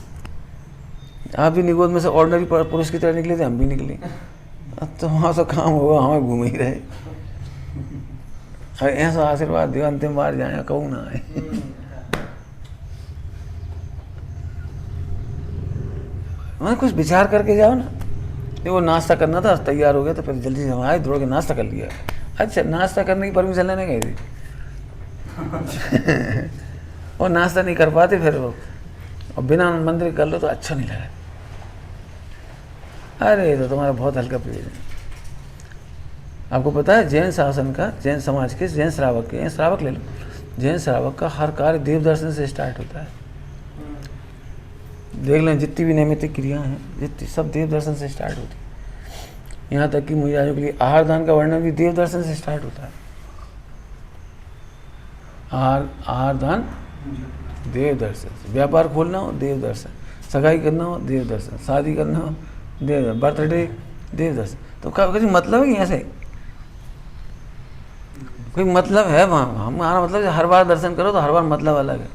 आप भी निगोद में से ऑर्डिनरी पुरुष की तरह निकले थे, हम भी निकले। अब तो वहाँ से काम होगा, हमें घूम ही रहे। अरे ऐसा आशीर्वाद दियो अंतिम बार जाए कहूँ ना आए। मैंने कुछ विचार करके जाओ ना। देखो नाश्ता करना था, तैयार हो गया तो फिर जल्दी से हम आए, दौड़ के नाश्ता कर लिया। अच्छा नाश्ता करने की परमिशन लेने गए थे। और नाश्ता नहीं कर पाते फिर वो, और बिना मंदिर कर लो तो अच्छा नहीं लगा। अरे तो तुम्हारा बहुत हल्का प्रयोजन है। आपको पता है जैन शासन का, जैन समाज के, जैन श्रावक के, श्रावक ले लो, जैन श्रावक का हर कार्य देव दर्शन से स्टार्ट होता है। देख लें जितनी भी नैमित्तिक क्रियाएं हैं, जितनी सब देव दर्शन से स्टार्ट होती है। यहाँ तक कि मुझे के लिए आहार दान का वर्णन भी देव दर्शन से स्टार्ट होता है। आहार दान देव दर्शन, व्यापार खोलना हो देव दर्शन, सगाई करना हो देव दर्शन, शादी करना हो देव दर्शन, बर्थडे देव दर्शन। तो कोई मतलब है यहाँ से? कोई मतलब है वहाँ? हमारा मतलब हर बार दर्शन करो तो हर बार मतलब अलग है।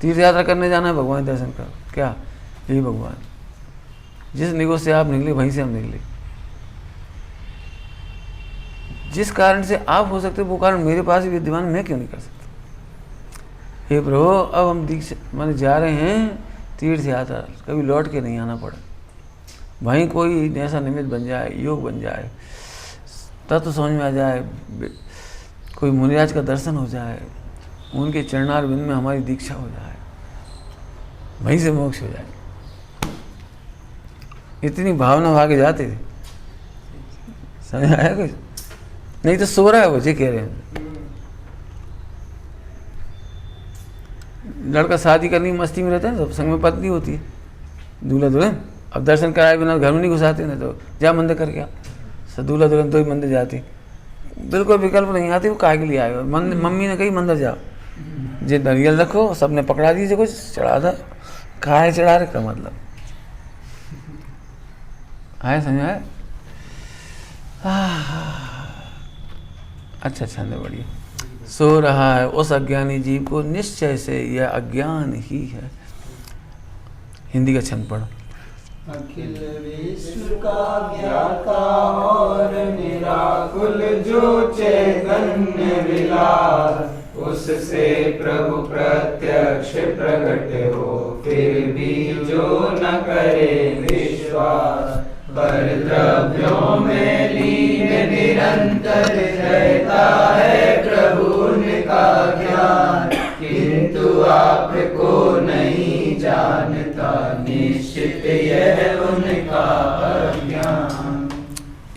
तीर्थ यात्रा करने जाना है, भगवान दर्शन करो, क्या यही भगवान? जिस निगोद से आप निकले वहीं से हम निकले। जिस कारण से आप हो सकते वो कारण मेरे पास ही विद्यमान, मैं क्यों नहीं कर सकता? हे प्रभु अब हम दीक्षा माने जा रहे हैं तीर्थ यात्रा, कभी लौट के नहीं आना पड़ा। वहीं कोई ऐसा निमित्त बन जाए, योग बन जाए, तत्व समझ में आ जाए, कोई मुनिराज का दर्शन हो जाए, उनके चरणारविंद में हमारी दीक्षा हो जाए, वहीं से मोक्ष हो जाए। इतनी भावना भागे जाते थे, समझ आया कुछ? नहीं तो सो रहा है वो, जी कह रहे हैं। लड़का शादी करनी मस्ती में रहता है ना, तो संग में पत्नी होती है, दूल्हा दुल्हन। अब दर्शन कराए बिना घर में नहीं घुसाते ना, तो जा मंदिर करके आ। दूल्हा दुल्हन तो ही मंदिर जाती, बिल्कुल विकल्प नहीं आती। वो काहे के लिए आए? मम्मी ने कही मंदिर जाओ, जे नारियल रखो, सबने पकड़ा दीजिए, कुछ चढ़ा था, काहे चढ़ा रहे का मतलब आए, समझ आए? अच्छा छंद है, बढ़िया। सो रहा है उस अज्ञानी जीव को निश्चय से यह अज्ञान ही है। हिंदी का छंद पढ़ो। अखिल विश्व का ज्ञाता और निराकुल जो चैतन्य विलास, उससे प्रभु प्रत्यक्ष प्रकट हो, फिर भी जो न करे विश्वास। पर द्रव्यों में लीन निरंतर रहता है प्रभु उनका ज्ञान, किंतु आपको नहीं जानता निश्चित यह उनका अज्ञान।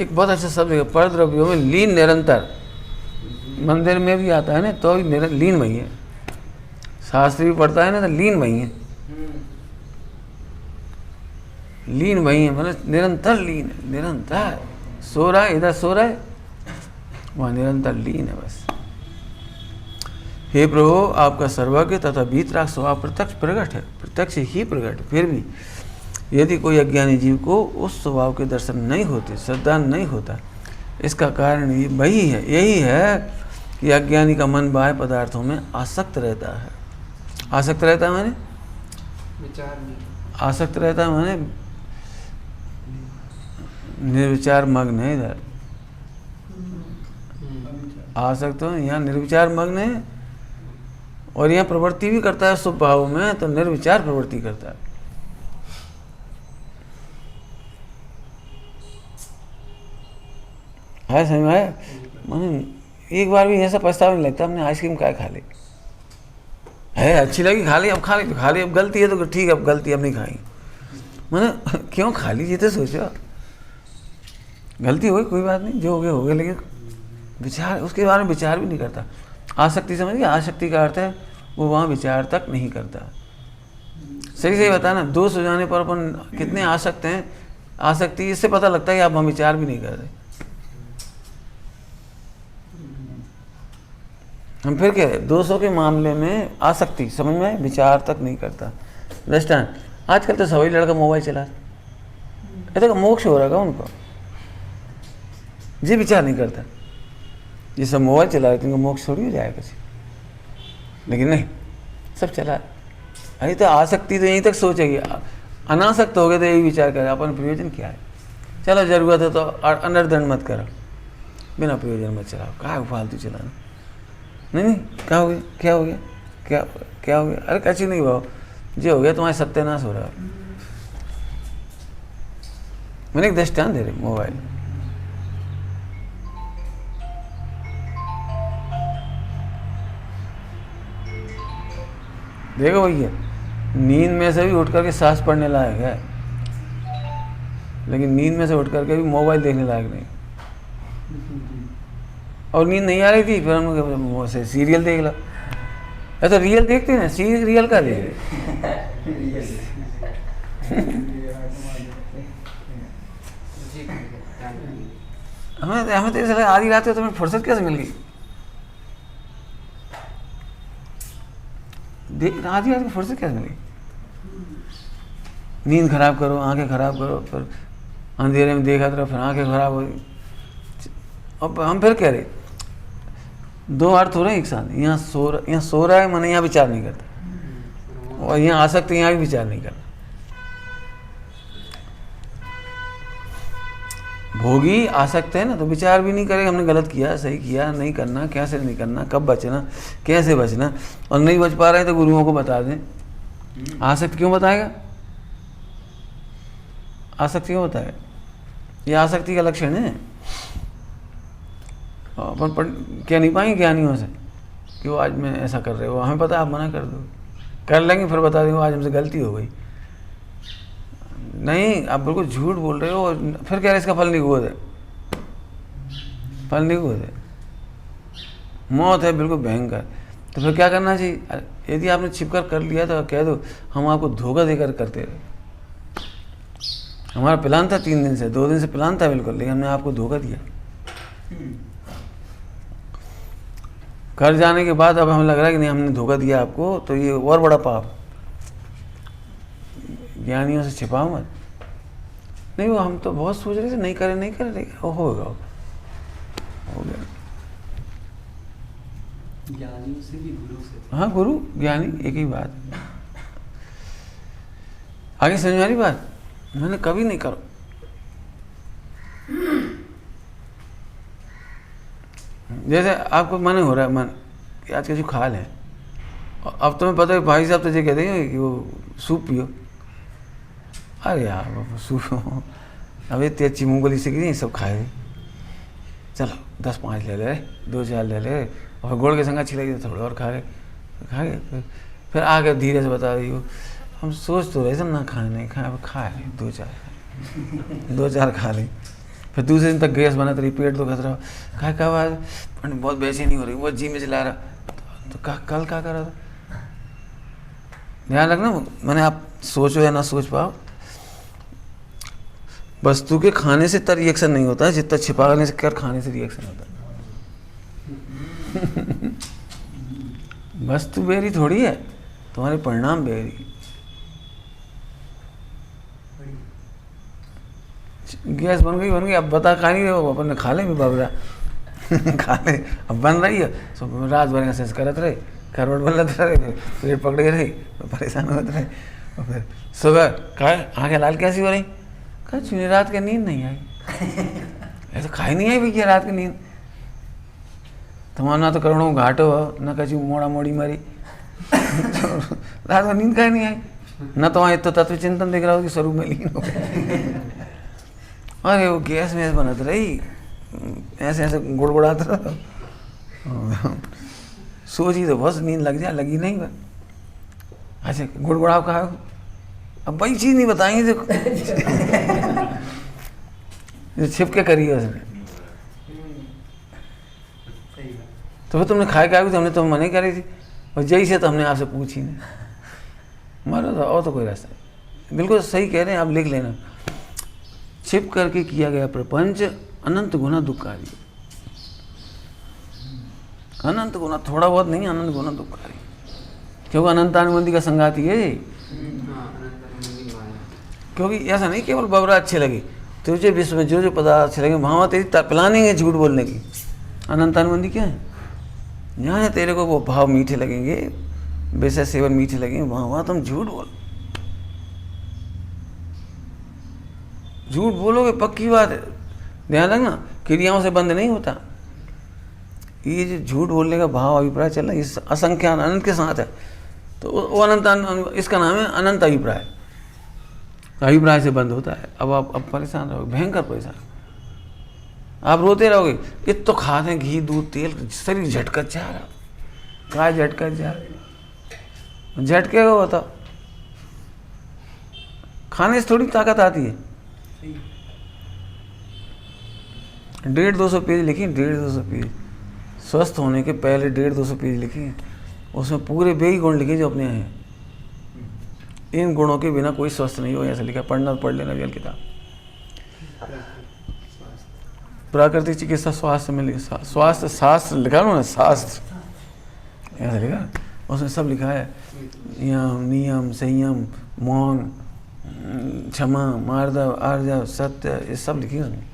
एक बहुत अच्छा शब्द है, पर द्रव्यों में लीन निरंतर। मंदिर में भी आता है ना, तो भी लीन वही है। शास्त्र भी पढ़ता है ना, तो लीन वही है, लीन वही है, मतलब निरंतर लीन है, निरंतर सो रहा है, इधर सो रहा है, वहाँ निरंतर लीन है बस। हे प्रभु आपका सर्वज्ञ तथा वीतराग स्वभाव प्रत्यक्ष प्रकट है, प्रत्यक्ष ही प्रकट। फिर भी यदि कोई अज्ञानी जीव को उस स्वभाव के दर्शन नहीं होते, श्रद्धा नहीं होता, इसका कारण ये वही है, यही है कि अज्ञानी का मन बाह्य पदार्थों में आसक्त रहता है। आसक्त रहता है माने विचार नहीं, आसक्त रहता है माने निर्विचार मग्न है इधर। आसक्त हो, यहाँ निर्विचार मग्न है और यहाँ प्रवृत्ति भी करता है शुभ भाव में, तो निर्विचार प्रवृत्ति करता है। समझ में आया? मैंने एक बार भी ऐसा पछतावा नहीं लगता हमने आइसक्रीम क्या खा ली है, अच्छी लगी खा ली, अब खा ली तो खा ली, अब गलती है तो ठीक है, अब गलती अब नहीं खाएंगे। मैंने क्यों खा ली, ये तो सोचो गलती हो गई, कोई बात नहीं, जो हो गया हो गया, लेकिन विचार उसके बारे में विचार भी नहीं करता। आसक्ति समझ गया? आसक्ति का अर्थ है वो वहाँ विचार तक नहीं करता। सही सही बता ना, दोष हो जाने पर अपन कितने आसक्त हैं, आसक्ति इससे पता लगता है कि आप हम विचार भी नहीं कर रहे। हम फिर कह रहे दोषों के मामले में आसक्ति समझ में, विचार तक नहीं करता। अंडरस्टैंड? आजकल तो सभी लड़का मोबाइल चला, ये तो मोक्ष हो रहा है उनको, जी विचार नहीं करता। ये सब मोबाइल चला रहे तो मोक्ष थोड़ी हो जाएगा किसी, लेकिन नहीं, सब चला। अरे तो आसक्ति तो यहीं तक सोचेगी, अनासक्त हो गए तो यही विचार करे अपन प्रयोजन क्या है, चलो जरूरत है तो अनर्दंड मत करो, बिना प्रयोजन मत चलाओ, कहाँ फालतू चलाना। नहीं क्या हो गया, क्या हो गया, क्या हो गया, अरे कैसी नहीं भाव, जो हो गया तुम्हारे सत्यानाश हो रहा है। मैंने एक दृष्टांत दे रहे मोबाइल, देखो भैया, नींद में से भी उठ करके सांस पढ़ने लायक है, लेकिन नींद में से उठ करके भी मोबाइल देखने लायक नहीं। और नींद नहीं आ रही थी, फिर हम से सीरियल देख लो। ऐसा रियल देखते हैं, सीरियल का देख रहे। हमें तो ऐसा आधी रात को तुम्हें फुर्सत कैसे मिल गई, देख आधी रात को फुर्सत कैसे मिल गई। नींद खराब करो, आंखें खराब करो, फिर अंधेरे में देखा तो फिर आंखें खराब हो गई। अब हम फिर कह रहे दो अर्थ हो रहे हैं एक साथ, यहाँ सो रहा है मैंने, यहाँ विचार नहीं करता, और यहाँ आसक्त यहाँ भी विचार नहीं करता। भोगी आसक्त है ना, तो विचार भी नहीं करेगा हमने गलत किया, सही किया, नहीं करना, कैसे नहीं करना, कब बचना, कैसे बचना, और नहीं बच पा रहे हैं तो गुरुओं को बता दें। आसक्त क्यों बताएगा, आसक्त क्यों बताएगा, ये आसक्ति का लक्षण है। अपन क्या नहीं पाएंगे ज्ञानियों से कि वो आज मैं ऐसा कर रहे हो, हमें पता है आप मना कर दो, कर लेंगे, फिर बता देंगे आज हमसे गलती हो गई। नहीं, आप बिल्कुल झूठ बोल रहे हो, फिर कह रहे इसका फल निगोद है, फल निगोद है, मौत है बिल्कुल भयंकर। तो फिर क्या करना चाहिए, यदि आपने छिपकर कर लिया तो कह दो हम आपको धोखा देकर करते रहे, हमारा प्लान था 3 दिन से, 2 दिन से प्लान था बिल्कुल, लेकिन हमने आपको धोखा दिया। कर जाने के बाद अब हमें लग रहा है कि नहीं हमने धोखा दिया आपको, तो ये और बड़ा पाप। ज्ञानियों से छिपाओ मत। नहीं वो हम तो बहुत सोच रहे थे, नहीं करे नहीं करे, होगा हो गया। ज्ञानियों से भी गुरु से, हाँ गुरु ज्ञानी एक ही बात। आगे समझ में आ रही बात, मैंने कभी नहीं करो। जैसे आपको मन हो रहा है, मन कि आज कुछ खा लें, अब तुम्हें पता है भाई साहब तुझे कहते हैं कि वो सूप पियो, अरे यार सूप, अब इतनी अच्छी मूंगफली सीख नहीं, सब खाए, चलो 10-5 ले ले, 2-4 ले ले, और गुड़ के संग अच्छी लगी तो थोड़ा और खा गए, फिर आगे धीरे से बता रही हो, हम सोच तो रहे थे ना खाए नहीं खाए, अब खाए 2-4 खा ली, फिर दूसरे दिन तक गैस बना रही, पेट तो खस रहा, खाए कब आज बहुत बेचैनी हो रही, बहुत जी में चला रहा, तो कल क्या कर रहा था। ध्यान रखना, मैंने आप सोचो या ना सोच पाओ, वस्तु के खाने से इतना रिएक्शन नहीं होता है जितना छिपाने से कर खाने से रिएक्शन होता है। वस्तु बेरी थोड़ी है, तुम्हारे परिणाम बेरी। गैस बन गई, अब बता खा नहीं रहे, अपन ने खा ले भी बाबरा खा ले, अब बन रही है, तो रात भर ऐसे करत रहे, करवट बदलत रहे, पेट पकड़े रही, परेशान होते रहे, और फिर सुबह खाए आँखें लाल कैसी हो रही, कहा रात की नींद नहीं आई, ऐसा खाई नहीं आई भैया रात की नींद, तुम्हारा ना तो करोड़ों घाटो हो, न कछु मोड़ा मोड़ी मरी। रात में नींद का नहीं आई, न तो वहाँ तो तत्व चिंतन दिख रहा हो कि स्वरूप में लीन हो गए। अरे वो गैस में बनत रही, ऐसे ऐसे गुड़गुड़ाता रहा। सोची तो बस नींद लग जाए, लगी नहीं। अच्छा गुड़गुड़ाव कहा, अब वही चीज़ नहीं बताएंगे जो छिप के करी है उसने। तो फिर तुमने खाए क्या, हमने तो मना करी थी, और जई से तो हमने आपसे पूछी नहीं। मानो तो और तो कोई रास्ता नहीं। बिल्कुल सही कह रहे हैं आप, लिख लेना। छिप करके किया गया प्रपंच अनंत गुना दुखकारी। अनंत गुना, थोड़ा बहुत नहीं, अनंत गुना दुखकारी। क्योंकि अनंतानुबंधी का संगाती है ये। क्योंकि ऐसा नहीं केवल बबरा अच्छे लगे, तुझे विश्व में जो जो पदार्थ अच्छे लगे वहाँ तेरी प्लानिंग है झूठ बोलने की। अनंतानुबंधी क्या है? यहाँ तेरे को वो भाव मीठे लगेंगे, विषय सेवन मीठे लगेंगे, वहाँ तुम झूठ बोल, झूठ बोलोगे पक्की बात है। ध्यान रखना, क्रियाओं से बंद नहीं होता। ये जो झूठ बोलने का भाव अभिप्राय चल रहा है, इस असंख्यान अनंत के साथ है, तो वो अनंत, इसका नाम है अनंत अभिप्राय। अभिप्राय से बंद होता है। अब परेशान रहोगे, भयंकर परेशान, आप रोते रहोगे। इत तो खाते हैं घी दूध तेल, शरीर झटका जा रहा, क्या झटका जा रहा, झटके को बताओ। खाने से थोड़ी ताकत आती है। 150-200 पेज लिखी, 150-200 पेज स्वस्थ होने के पहले 150-200 पेज लिखे, उसमें पूरे 20 गुण लिखे जो अपने हैं। इन गुणों के बिना कोई स्वस्थ नहीं हो, ऐसा लिखा। पढ़ना पढ़ लेना रियल किताब। प्राकृतिक चिकित्सा स्वास्थ्य में लिखा, स्वास्थ्य शास्त्र लिखा ना, शास्त्र ऐसा लिखा, उसमें सब लिखा है। यम नियम संयम मौन क्षमा मार्दव आर्जव सत्य, ये सब लिखी है उसमें।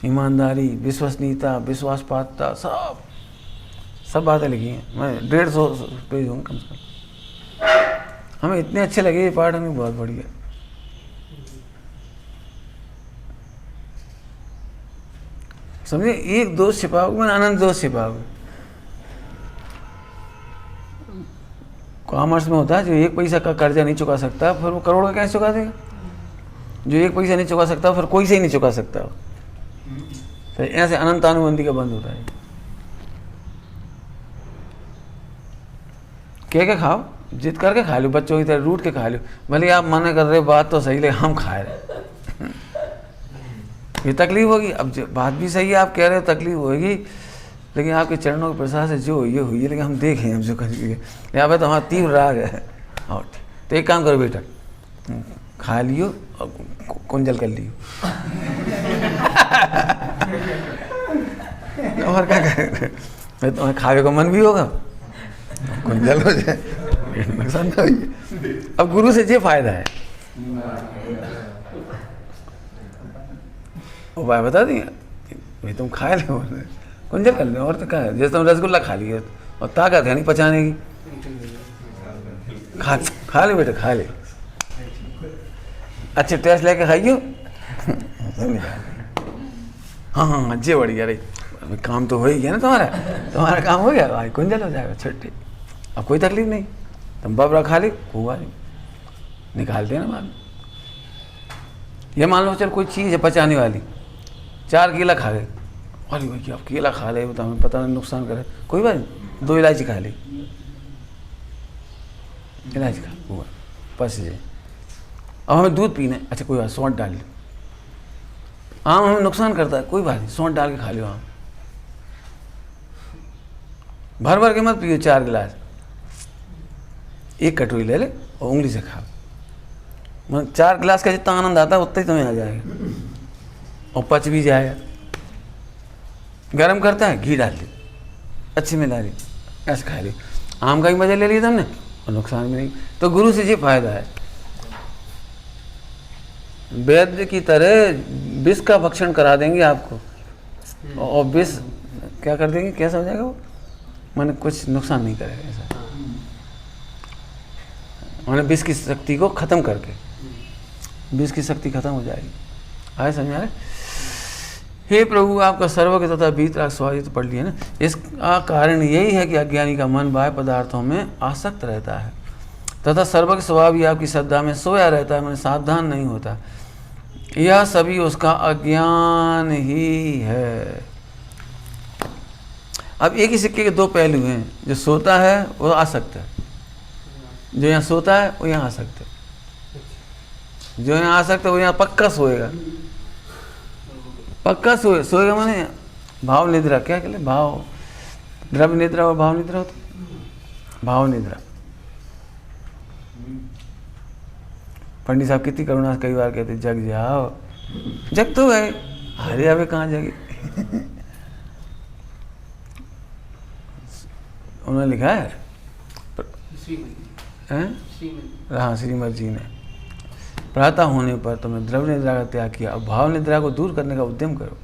ईमानदारी विश्वसनीयता विश्वासपात्रता, सब बातें लिखी हैं। मैं 150 पेज हूँ कम से कम। हमें इतने अच्छे लगे ये पाठ, हमें बहुत बढ़िया। समझे, एक दोष छिपाओगे मैंने अनंत दोष छिपाओगे। कॉमर्स में होता है जो 1 पैसा का कर्जा नहीं चुका सकता, फिर वो करोड़ का कैसे चुका देगा? जो 1 पैसा नहीं चुका सकता फिर कोई से ही नहीं चुका सकता। तो ऐसे अनंतानुबंधी का बंद होता है। क्या खाओ, जिद करके खा लो, बच्चों की तरह रूट के खा लो। भले आप मना कर रहे, बात तो सही, लेकिन हम खा रहे। ये तकलीफ होगी। अब बात भी सही है, आप कह रहे हो तकलीफ होगी, लेकिन आपके चरणों के प्रसाद से जो ये हुई है, लेकिन हम देखें हम जो करेंगे। यहाँ पे तो हमारा तीव्र राग है। और तो एक काम करो बेटा, खा लियो और कुंजल कर लियो। और क्या करें, तुम्हें खावे को मन भी होगा, कुंजल हो जाए, नुकसान तो है। अब गुरु से ये फायदा है, उपाय बता दिए भाई, तुम खा लो कुंजल कर लो। और तो क्या है, जैसे तुम रसगुल्ला खा लिए और ताकत है नहीं पचाने की, खा ले बेटा खा ले। अच्छे टेस्ट लेके खाइयो। हाँ जे बढ़िया रही, अभी काम तो हो ही गया ना तुम्हारा काम हो गया भाई, कुंजल हो जाएगा छुट्टी। अब कोई तकलीफ नहीं, तुम बबरा खा ली, हुआ नहीं, निकाल देना बाद में। ये मान लो चल कोई चीज़ है पचाने वाली, 4 केला खा गए, अरे भाई अब केला खा ले तो हमें पता नहीं नुकसान करे, कोई बात नहीं, 2 इलायची खा ली, इलायची खा हुआ पस जाए। अब हमें दूध पीना है, अच्छा कोई बात, सौंठ डाल लो। आम हमें नुकसान करता है, कोई बात नहीं, सौंठ डाल के खा लो आम। भर भर के मत पियो 4 गिलास, 1 कटोरी ले ले और उंगली से खाओ। मतलब 4 गिलास का जितना आनंद आता है उतना ही तुम्हें आ जाएगा और पच भी जाएगा। गरम करता है, घी डाल ली, अच्छी मिला ली, ऐसे खा ली, आम का ही मजा ले लिया तुमने और नुकसान भी नहीं। तो गुरु से ये फायदा है, वैद्य की तरह विष का भक्षण करा देंगे आपको, और विष क्या कर देंगे, कैसा हो जाएगा वो, माने कुछ नुकसान नहीं करेगा ऐसा, माने विष की शक्ति को खत्म करके, विष की शक्ति खत्म हो जाएगी। आए समझ में आए? हे प्रभु, आपका सर्वज्ञ तथा वीतराग स्वभाव, तो पढ़ लिया ना। इसका कारण यही है कि अज्ञानी का मन बाह्य पदार्थों में आसक्त रहता है तथा सर्वज्ञ स्वभाव ही आपकी श्रद्धा में सोया रहता है, मैंने सावधान नहीं होता। यह सभी उसका अज्ञान ही है। अब एक ही सिक्के के दो पहलू हैं। जो सोता है वो आसक्त है, जो यहाँ सोता है वो यहाँ आसक्त है। जो यहाँ आसक्त है वो यहाँ पक्का सोएगा, पक्का सोएगा माने भाव निद्रा। क्या कहते भाव, द्रव्य निद्रा और भाव निद्रा होती। भाव निद्रा। पंडित साहब कितनी करुणा कई बार कहते जग जाओ, जग तो गए, अरे अबे कहाँ जगे। उन्होंने लिखा है हाँ, श्रीमद जी ने, प्रातः होने पर तुमने द्रव्य निद्रा का त्याग किया, अब भाव निद्रा को दूर करने का उद्यम करो।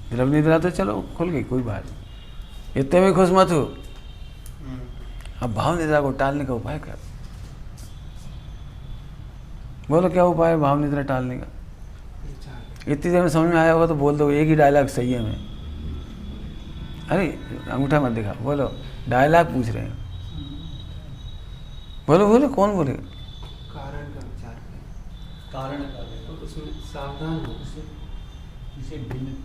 द्रव्य निद्रा तो चलो खुल गई, कोई बात नहीं, इतने में खुश मत हो। अब भाव निद्रा को टालने का उपाय कर। बोलो क्या उपाय है भाव निद्रा टालने का? इतनी देर में समझ में आया होगा तो बोल दो, एक ही डायलॉग सही है। मैं अरे अंगूठा मत दिखा, बोलो, डायलॉग पूछ रहे हैं, बोलो बोलो, कौन बोले? कारण का विचार करें, कारण का तो उसमें सावधान हो, इसे भिन्न।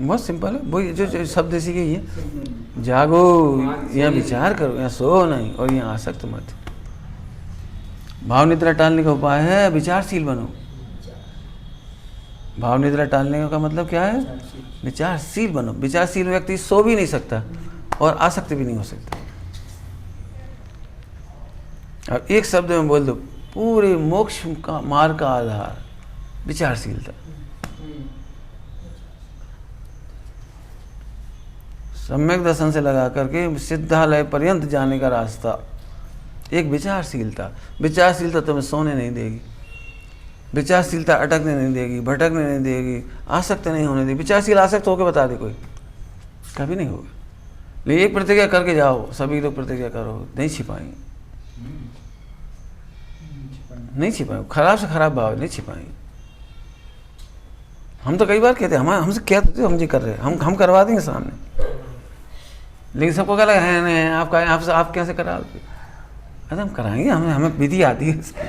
बहुत सिंपल है, वो जो शब्द इसी के ही है। जागो, यहाँ विचार करो, यहाँ सो नहीं, और यहाँ आसक्त मत। भाव निद्रा टालने का उपाय है विचारशील बनो। भाव निद्रा टालने का मतलब क्या है? विचारशील बनो। विचारशील व्यक्ति सो भी नहीं सकता और आसक्त भी नहीं हो सकता। अब एक शब्द में बोल दो, पूरे मोक्ष का मार्ग का आधार विचारशीलता। सम्यक दर्शन से लगा करके सिद्धालय पर्यंत जाने का रास्ता एक विचारशीलता। विचारशीलता तुम्हें सोने नहीं देगी, विचारशीलता अटकने नहीं देगी, भटकने नहीं देगी, आसक्त नहीं होने देगी। विचारशील आसक्त होकर बता दे कोई, कभी नहीं होगा। लेकिन एक प्रतिज्ञा करके जाओ, सभी लोग प्रतिज्ञा करो, नहीं छिपाएंगे, नहीं छिपाएंगे, खराब से खराब भाव नहीं छिपाएंगे। हम तो कई बार कहते हैं, हमसे क्या हम जी कर रहे हैं, हम करवा देंगे सामने, लेकिन सबको क्या लगा है नहीं आपका आप कैसे करा? अरे हम कराएंगे, हमें विधि आती है इसकी।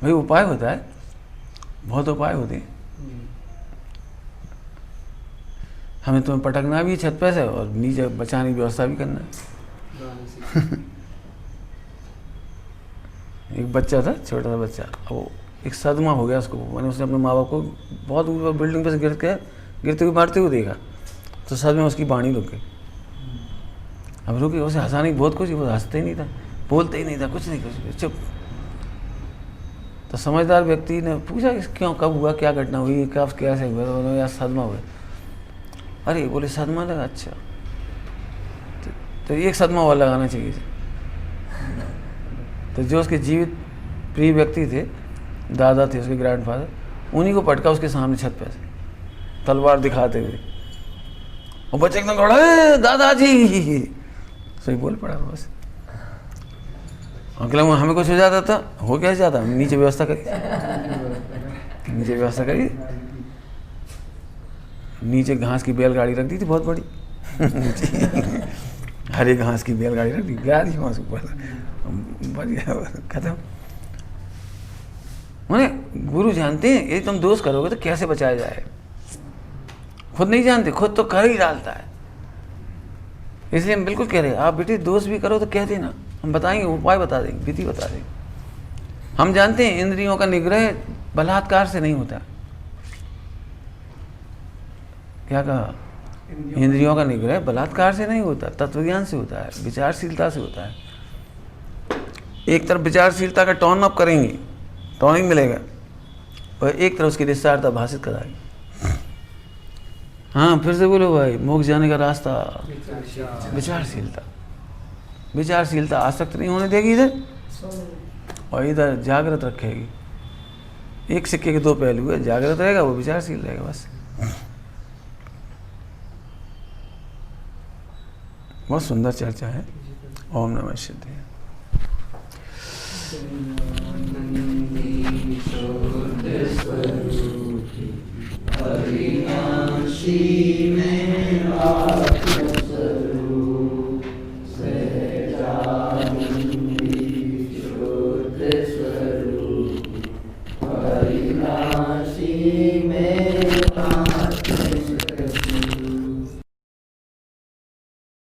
भाई उपाय होता है, बहुत उपाय होते हैं। हमें तुम्हें पटकना भी छत पे से और नीचे बचाने की व्यवस्था भी करना है। एक बच्चा था, छोटा सा बच्चा, वो एक सदमा हो गया उसको। मैंने उसने अपने माँ बाप को बहुत ऊपर बिल्डिंग पे से गिरते हुए मारते हुए देखा, तो सदमे में उसकी वाणी रुक गई। अब रुकी, उसे हंसाने की बहुत कुछ, वो हंसते ही नहीं था, बोलते ही नहीं था, कुछ नहीं, कुछ चुप। तो समझदार व्यक्ति ने पूछा कि क्यों, कब हुआ, क्या घटना हुई, कब कैसे हुआ? यार सदमा हुआ। अरे बोले सदमा लगा, अच्छा तो एक सदमा और लगाना चाहिए। तो जो उसके जीवित प्रिय व्यक्ति थे, दादा थे उसके ग्रैंडफादर, उन्हीं को पटका उसके सामने छत पे से तलवार दिखाते हुए। और बच्चे एकदम दौड़ा, दादाजी, सही बोल पड़ा बस। अंकल हमें कुछ हो जाता था, हो क्या जाता, नीचे व्यवस्था करी, नीचे व्यवस्था करी, नीचे घास की बैलगाड़ी रख दी थी बहुत बड़ी। हरे घास की बैलगाड़ी रख दी, गया दी वहाँ से ऊपर, खत्म। मैंने गुरु जानते हैं ये तुम दोष करोगे तो कैसे बचाया जाए, खुद नहीं जानते, खुद तो कर ही डालता है। इसलिए हम बिल्कुल कह रहे हैं, आप बेटे दोष भी करो तो कह देना, हम बताएंगे, उपाय बता देंगे, विधि बता देंगे। हम जानते हैं इंद्रियों का निग्रह बलात्कार से नहीं होता। क्या कहा? इंद्रियों का निग्रह बलात्कार से नहीं होता, तत्वज्ञान से होता है, विचारशीलता से होता है। एक तरफ विचारशीलता का टर्न अप करेंगे, टॉनिक मिलेगा, और एक तरफ उसकी निस्सारता भाषित कराएगी। हाँ फिर से बोलो भाई, मोक्ष जाने का रास्ता विचारशीलता। विचारशीलता आसक्त नहीं होने देगी इधर, और इधर जागृत रखेगी। एक सिक्के के दो पहलू है, जागृत रहेगा वो विचारशील रहेगा बस। बहुत सुंदर चर्चा है। ओम नमः शिवाय।